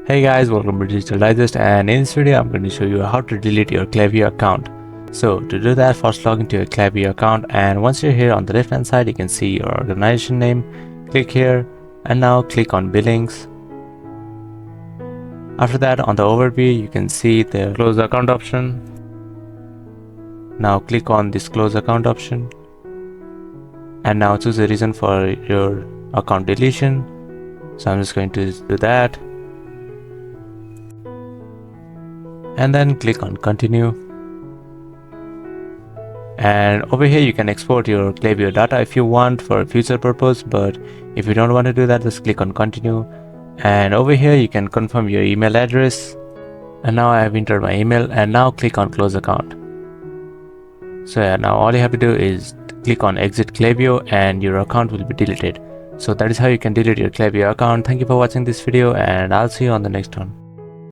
Hey guys, welcome to Digital Digest, and in this video I'm going to show you how to delete your Klaviyo account. So to do that, first log into your Klaviyo account, and once you're here on the left hand side you can see your organization name. Click here and now click on billings. After that, on the overview you can see the close account option. Now click on this close account option and now choose a reason for your account deletion. So I'm just going to do that. And then click on continue, and over here you can export your Klaviyo data if you want for a future purpose, but if you don't want to do that, just click on continue. And over here you can confirm your email address, and now I have entered my email, and now click on close account. So yeah, now all you have to do is click on exit Klaviyo and your account will be deleted. So that is how you can delete your Klaviyo account. Thank you for watching this video, and I'll see you on the next one.